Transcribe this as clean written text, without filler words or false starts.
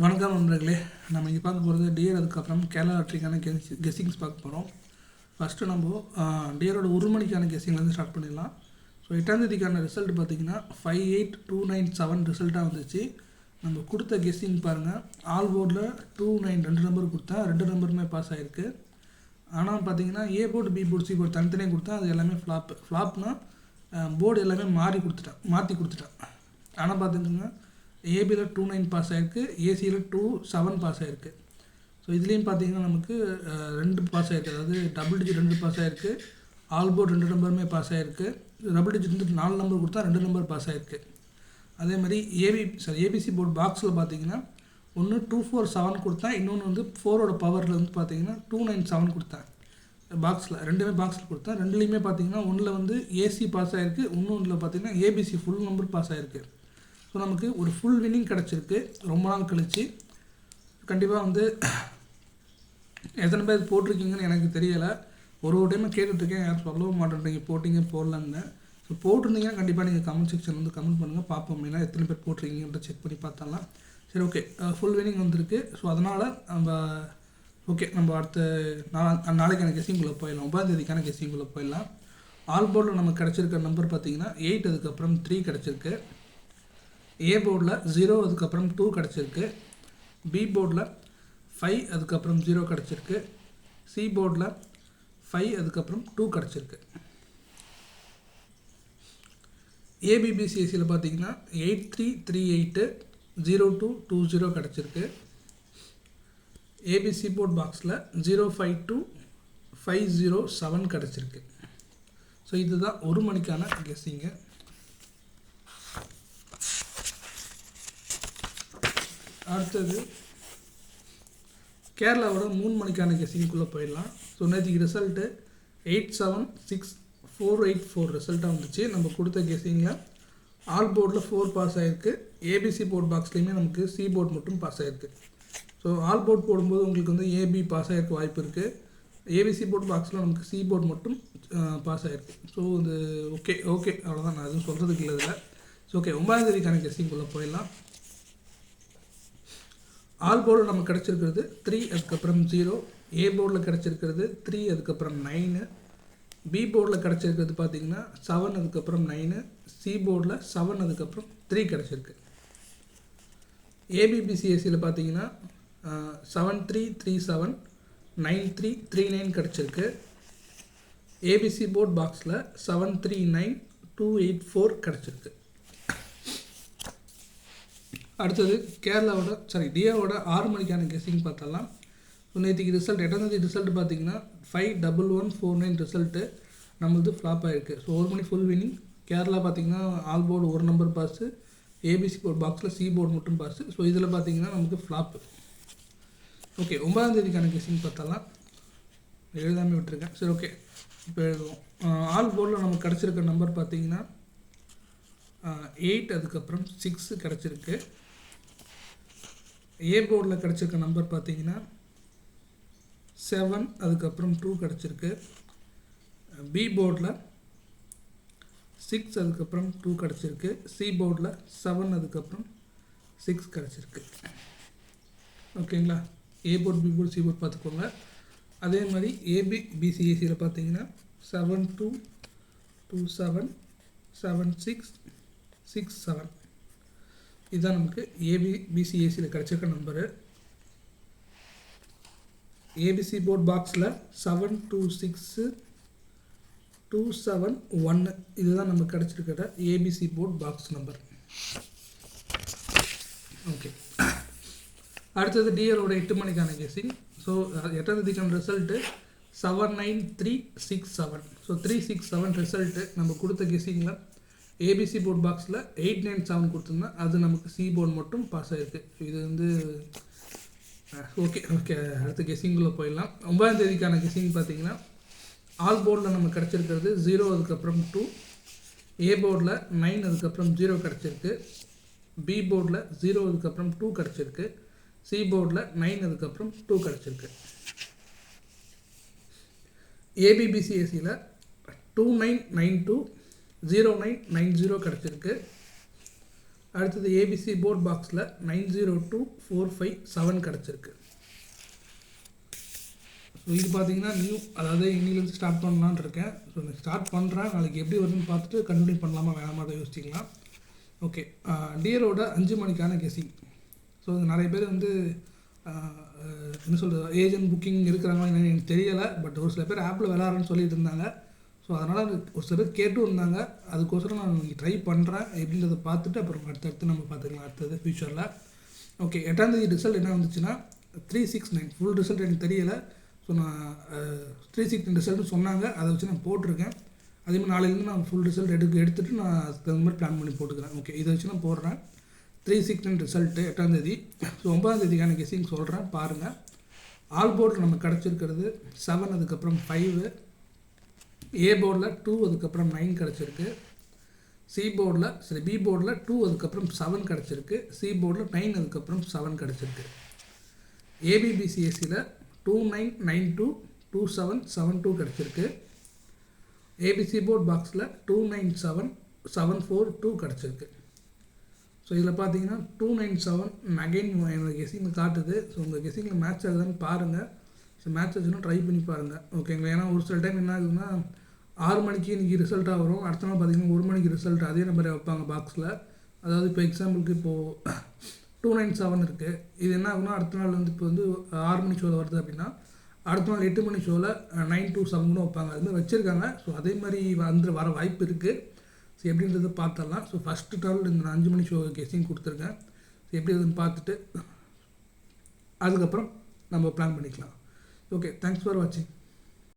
வணக்கம் நண்பர்களே. நம்ம இங்கே பார்க்க போகிறது டியர், அதுக்கப்புறம் கேரளா லாட்ரிக்கான கெஸ்ஸிங்ஸ் பார்க்க போகிறோம். ஃபஸ்ட்டு நம்ம டியரோட ஒரு மணிக்கான கெஸ்ஸிங்லேருந்து ஸ்டார்ட் பண்ணிடலாம். ஸோ 8ஆம் தேதிக்கான ரிசல்ட் பார்த்திங்கன்னா 58297 ரிசல்ட்டாக வந்துச்சு. நம்ம கொடுத்த கெஸ்ஸிங் பாருங்கள், ஆல் போர்டில் 29 2 நம்பர் கொடுத்தா 2 நம்பருமே பாஸ் ஆகிருக்கு. ஆனால் பார்த்தீங்கன்னா A board, B board, C board தனித்தனியாக கொடுத்தா அது எல்லாமே ஃப்ளாப்னால் போர்டு எல்லாமே மாற்றி கொடுத்துட்டேன். ஆனால் பார்த்துக்கோங்க, ஏபியில் 29 பாஸ் ஆகிருக்கு, ஏசியில் 27 பாஸ் ஆகிருக்கு. ஸோ இதுலேயும் பார்த்தீங்கன்னா நமக்கு 2 பாஸ் ஆகிருக்கு, அதாவது டபுள் டிஜிட் 2 பாஸ் ஆகிருக்கு. ஆல் போர்டு 2 நம்பருமே பாஸ் ஆகிருக்கு. டபுள் டிஜிட் வந்து 4 நம்பர் கொடுத்தா 2 நம்பர் பாஸ் ஆகிருக்கு. அதே மாதிரி ஏபிசி போர்டு பாக்ஸில் பார்த்தீங்கன்னா ஒன்று 247 கொடுத்தா, இன்னொன்று வந்து 4ஓட பவரில் வந்து பார்த்தீங்கன்னா 297 கொடுத்தேன். பாக்ஸில் ரெண்டுமே பாக்ஸில் கொடுத்தேன். ரெண்டுலேயுமே பார்த்தீங்கன்னா ஒன்றில் வந்து ஏசி பாஸ் ஆகிருக்கு, இன்னொன்றில் பார்த்தீங்கன்னா ஏபிசி ஃபுல் நம்பர் பாஸ் ஆகிருக்கு. ஸோ நமக்கு ஒரு ஃபுல் வின்னிங் கிடச்சிருக்கு ரொம்ப நாள் கழிச்சு. கண்டிப்பாக வந்து எத்தனை பேர் போட்டிருக்கீங்கன்னு எனக்கு தெரியலை. ஒரு டைமாக கேட்டுட்ருக்கேன், யாரும் சொல்லவும் மாட்டேன்றீங்க போட்டிங்க போடலன்னு. ஸோ போட்டிருந்தீங்கன்னா கண்டிப்பாக நீங்கள் கமெண்ட் செக்ஷன் வந்து கமெண்ட் பண்ணுங்கள், பார்ப்போம். ஏன்னா எத்தனை பேர் போட்டிருக்கீங்கன்ற செக் பண்ணி பார்த்தாலாம். சரி, ஓகே, ஃபுல் வின்னிங் வந்திருக்கு. ஸோ அதனால் நம்ம அடுத்த நாளைக்கான கெஸ்ஸிங்குள்ளே போயிடலாம். 9ஆம் தேதிக்கான கெஸ்ஸிங்குள்ளே போயிடலாம். ஆல் போர்டில் நமக்கு கிடச்சிருக்க நம்பர் பார்த்திங்கன்னா 8, அதுக்கப்புறம் 3 கிடச்சிருக்கு. ஏ போர்டில் 0, அதுக்கப்புறம் 2 கிடச்சிருக்கு. பி போர்டில் 5, அதுக்கப்புறம் 0 கிடச்சிருக்கு. சி போர்டில் 5, அதுக்கப்புறம் 2 கிடச்சிருக்கு. ஏபிபிசிஎஸ்சியில் பார்த்தீங்கன்னா 8338 0220 கிடச்சிருக்கு. ஏபிசி போர்ட் பாக்ஸில் 052507 கிடச்சிருக்கு. ஸோ இதுதான் ஒரு மணிக்கான கெஸ்ஸிங்கு. அடுத்தது கேரளாவோட 3 மணிக்கான கெஸ்ஸிங்குள்ளே போயிடலாம். ஸோ நேற்றுக்கு ரிசல்ட்டு 876484 ரிசல்ட்டாக வந்துச்சு. நம்ம கொடுத்த கெஸ்ஸிங்கில் ஆல் போர்டில் 4 பாஸ் ஆகிருக்கு. ஏபிசி போர்ட் பாக்ஸ்லேயுமே நமக்கு சி போர்ட் மட்டும் பாஸ் ஆகிருக்கு. ஸோ ஆல் போர்ட் போடும்போது உங்களுக்கு வந்து ஏபி பாஸ் ஆகிருக்க வாய்ப்பு இருக்குது. ஏபிசி போர்ட் பாக்ஸில் நமக்கு சி போர்ட் மட்டும் பாஸ் ஆகிருக்கு. ஸோ இது ஓகே அவ்வளோதான், நான் எதுவும் சொல்கிறதுக்கு இல்லை இதில். ஸோ ஓகே, 9ஆம் தேதிக்கான கெஸ்ஸிங்குள்ளே போயிடலாம். ஆல் போர்டில் நமக்கு கிடச்சிருக்கிறது 3, அதுக்கப்புறம் 0. ஏ போர்டில் கிடச்சிருக்கிறது 3, அதுக்கப்புறம் 9. பி போர்டில் கிடச்சிருக்கிறது பார்த்திங்கன்னா 7, அதுக்கப்புறம் 9. சி போர்டில் 7, அதுக்கப்புறம் 3 கிடச்சிருக்கு. ஏபிபிசிஎஸ்சியில் பார்த்தீங்கன்னா 7337 9339 கிடச்சிருக்கு. ஏபிசி போர்ட் பாக்ஸில் 739284 கிடச்சிருக்கு. அடுத்தது டியோவோட 6 மணிக்கான கெஸ்ஸிங் பார்த்தலாம். நேற்றுக்கு ரிசல்ட் 8ஆம் தேதி ரிசல்ட் பார்த்தீங்கன்னா 51149 ரிசல்ட்டு நம்மளது ஃப்ளாப் ஆகிருக்கு. ஸோ 1 மணி ஃபுல் வின்னிங். கேரளா பார்த்திங்கன்னா all board 1 number pass, ABC board பாக்ஸில் சி போர்டு மட்டும் பாஸு. ஸோ இதில் பார்த்திங்கன்னா நமக்கு ஃப்ளாப்பு. ஓகே, 9ஆம் தேதிக்கான கெஸ்ஸிங் பார்த்தலாம். எழுதாமல் விட்டுருக்கேன். சரி, ஓகே, இப்போ எழுதுவோம். ஆல் போர்டில் நமக்கு கிடச்சிருக்க நம்பர் பார்த்திங்கன்னா 8, அதுக்கப்புறம் 6 கிடச்சிருக்கு. ஏ போர்டில் கிடச்சிருக்க நம்பர் பார்த்தீங்கன்னா 7, அதுக்கப்புறம் 2 கிடச்சிருக்கு. பி போர்டில் 6, அதுக்கப்புறம் 2 கிடச்சிருக்கு. சி போர்டில் 7, அதுக்கப்புறம் 6 கிடச்சிருக்கு. ஓகேங்களா, A board, B board, C board பார்த்துக்கோங்க. அதே மாதிரி ஏபிபிசிஎஸ்சியில் பார்த்தீங்கன்னா 7227 7667 இதுதான் நமக்கு ஏபிபிசிஎஸ்சியில் கிடச்சிருக்க நம்பரு. ஏபிசி போர்ட் பாக்ஸில் 726271 இதுதான் நமக்கு கிடச்சிருக்கிற ABC board box number. Okay, அடுத்தது டிஎலோட 8 மணிக்கான கெஸ்ஸிங். ஸோ 8ஆம் தேதிக்கான ரிசல்ட்டு 79367. ஸோ 367 ரிசல்ட்டு நம்ம கொடுத்த கெஸ்ஸிங்கில் ஏபிசி போர்ட் பாக்ஸில் 897 கொடுத்துருந்தா அது நமக்கு சி போர்டு மட்டும் பாஸ் ஆகிருக்கு. இது வந்து ஓகே, அடுத்த கெஸ்ஸிங்குள்ளே போயிடலாம். 9ஆம் தேதிக்கான கெஸ்ஸிங் பார்த்தீங்கன்னா ஆல் போர்டில் நமக்கு கிடச்சிருக்கிறது 0, அதுக்கப்புறம் 2. ஏ போர்டில் 9, அதுக்கப்புறம் 0 கிடச்சிருக்கு. பி போர்டில் 0, அதுக்கப்புறம் 2 கிடச்சிருக்கு. சி போர்டில் 9, அதுக்கப்புறம் 2 கிடச்சிருக்கு. ஏபிபிசிஎஸ்சியில் 2992 0990 கிடச்சிருக்கு. அடுத்தது ஏபிசி போர்ட் பாக்ஸில் 902457 கிடச்சிருக்கு. ஸோ இது பார்த்தீங்கன்னா நியூ, அதாவது இன்னிலேருந்து ஸ்டார்ட் பண்ணலான்னு இருக்கேன். ஸோ நான் ஸ்டார்ட் பண்ணுறேன், நாளைக்கு எப்படி வருதுன்னு பார்த்துட்டு கண்டினியூ பண்ணலாமா வேணாமா அதை யோசிச்சிக்கலாம். ஓகே, டியரோட 5 மணிக்கான கெஸ்ஸிங். ஸோ நிறைய பேர் வந்து என்ன சொல்கிறது, ஏஜென்ட் புக்கிங் இருக்கிறாங்களா என்னன்னு எனக்கு தெரியலை. பட் ஒரு சில பேர் ஆப்பில் விளாட்றேன்னு சொல்லிட்டு இருந்தாங்க. ஸோ அதனால் ஒரு சில பேர் கேட்டு வந்தாங்க. அதுக்கோசரம் நான் ட்ரை பண்ணுறேன். எப்படின்றத பார்த்துட்டு அப்புறம் அடுத்தடுத்து நம்ம பார்த்துக்கலாம் அடுத்தது ஃப்யூச்சரில். ஓகே, 8ஆம் தேதி ரிசல்ட் என்ன வந்துச்சுன்னா 369. ஃபுல் ரிசல்ட் எனக்கு தெரியலை. ஸோ நான் 369 ரிசல்ட்னு சொன்னாங்க, அதை வச்சு நான் போட்டிருக்கேன். அதேமாதிரி நாளையிலேருந்து நான் ஃபுல் ரிசல்ட் எடுத்துகிட்டு நான் அதுக்கு தகுந்த மாதிரி பிளான் பண்ணி போட்டுக்கிறேன். ஓகே, இதை வச்சு நான் போடுறேன். 369 ரிசல்ட்டு 8ஆம் தேதி. ஸோ 9ஆம் தேதிக்கான கெஸ்ஸிங் சொல்கிறேன் பாருங்கள். ஆல் போர்டில் நம்ம கிடச்சிருக்கிறது 7, அதுக்கப்புறம் 5. ஏ போர்டில் 2, அதுக்கப்புறம் 9 கிடச்சிருக்கு. பி போர்டில் 2, அதுக்கப்புறம் 7 கிடச்சிருக்கு. சி போர்டில் 9, அதுக்கப்புறம் 7 கிடச்சிருக்கு. ஏபிபிசிஎஸ்சியில் 2992 2772 கிடச்சிருக்கு. ஏபிசி போர்ட் பாக்ஸில் 297742 கிடச்சிருக்கு. ஸோ இதில் பார்த்தீங்கன்னா 297 அகைன் என்னோடய கெஸ்ஸிங்கில் காட்டுது. ஸோ உங்கள் கெஸ்ஸிங்கில் மேட்ச் ஆகுதுன்னு பாருங்கள். ஸோ மேட்ச் ஆச்சுன்னா ட்ரை பண்ணி பாருங்கள். ஓகேங்களா, ஏன்னா ஒரு சில டைம் என்ன ஆகுதுன்னா 6 மணிக்கு இன்றைக்கி ரிசல்ட்டாக வரும், அடுத்த நாள் பார்த்தீங்கன்னா 1 மணிக்கு ரிசல்ட் அதே நம்பரை வைப்பாங்க பாக்ஸில். அதாவது இப்போ எக்ஸாம்பிளுக்கு இப்போது 297 இருக்குது. இது என்ன ஆகுனா அடுத்த நாள் வந்து இப்போ வந்து 6 மணி ஷோவில் வருது அப்படின்னா அடுத்த நாள் 8 மணி ஷோவில் 927 கூட வைப்பாங்க. அதுமாதிரி வச்சுருக்காங்க. ஸோ அதே மாதிரி வர வாய்ப்பு இருக்குது. ஸோ எப்படின்றத பார்த்துடலாம். ஸோ ஃபஸ்ட்டு நாள் இந்த 5 மணி ஷோ கெஸ்ஸிங் கொடுத்துருக்கேன். ஸோ எப்படி அதுன்னு பார்த்துட்டு அதுக்கப்புறம் நம்ம பிளான் பண்ணிக்கலாம். ஓகே, தேங்க்ஸ் ஃபார் வாட்சிங்.